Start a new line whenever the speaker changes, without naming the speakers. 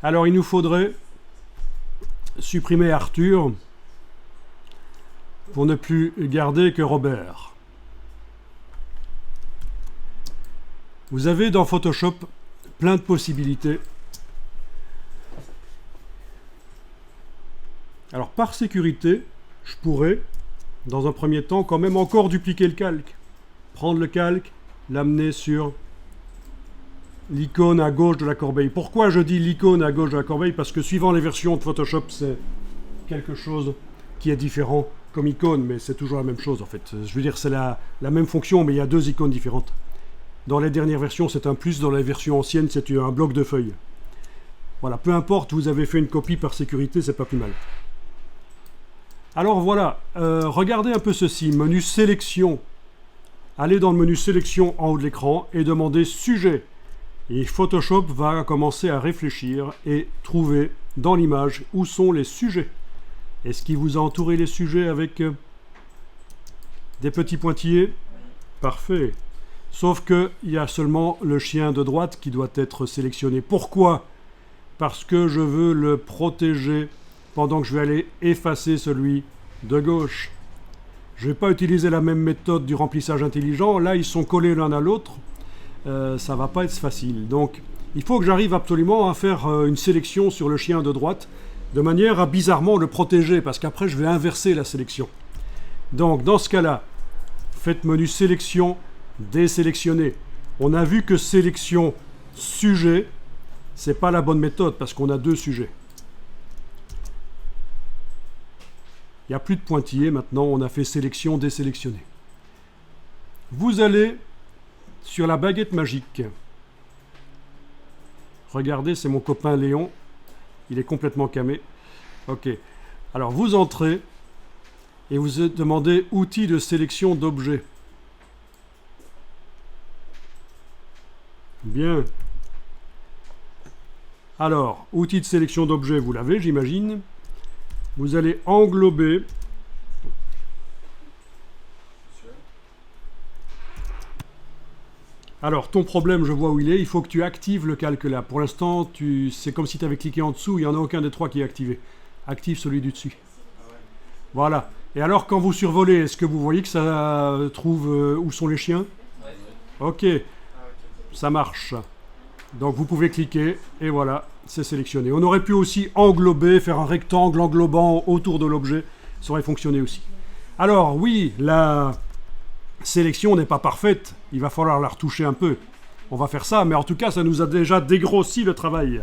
Alors, il nous faudrait supprimer Arthur pour ne plus garder que Robert. Vous avez dans Photoshop plein de possibilités. Alors, par sécurité, je pourrais, dans un premier temps, quand même encore dupliquer le calque. Prendre le calque, l'amener sur l'icône à gauche de la corbeille. Pourquoi je dis l'icône à gauche de la corbeille? Parce que suivant les versions de Photoshop, c'est quelque chose qui est différent comme icône, mais c'est toujours la même chose en fait. Je veux dire, c'est la même fonction, mais il y a deux icônes différentes. Dans les dernières versions, c'est un plus, dans les versions anciennes, c'est un bloc de feuilles. Voilà, peu importe, vous avez fait une copie par sécurité, c'est pas plus mal. Alors voilà, regardez un peu ceci, menu sélection. Allez dans le menu sélection en haut de l'écran et demandez sujet. Et Photoshop va commencer à réfléchir et trouver dans l'image où sont les sujets. Est-ce qu'il vous a entouré les sujets avec des petits pointillés? Parfait. Sauf qu'il y a seulement le chien de droite qui doit être sélectionné. Pourquoi? Parce que je veux le protéger pendant que je vais aller effacer celui de gauche. Je ne vais pas utiliser la même méthode du remplissage intelligent. Là, ils sont collés l'un à l'autre. Ça ne va pas être facile. Donc, il faut que j'arrive absolument à faire une sélection sur le chien de droite, de manière à bizarrement le protéger, parce qu'après, je vais inverser la sélection. Donc, dans ce cas-là, faites menu sélection, désélectionner. On a vu que sélection sujet, c'est pas la bonne méthode, parce qu'on a deux sujets. Il n'y a plus de pointillés maintenant, on a fait sélection, désélectionner. Vous allez sur la baguette magique. Regardez, c'est mon copain Léon. Il est complètement camé. Ok. Alors vous entrez et vous demandez outils de sélection d'objets. Bien. Alors, outils de sélection d'objets, vous l'avez, j'imagine. Vous allez englober. Alors, ton problème, je vois où il est. Il faut que tu actives le calque là. Pour l'instant, c'est comme si tu avais cliqué en dessous. Il n'y en a aucun des trois qui est activé. Active celui du dessus. Voilà. Et alors, quand vous survolez, est-ce que vous voyez que ça trouve où sont les chiens? Ok. Ça marche. Donc, vous pouvez cliquer. Et voilà, c'est sélectionné. On aurait pu aussi englober, faire un rectangle englobant autour de l'objet. Ça aurait fonctionné aussi. Alors, oui, la sélection n'est pas parfaite, il va falloir la retoucher un peu. On va faire ça, mais en tout cas, ça nous a déjà dégrossi le travail.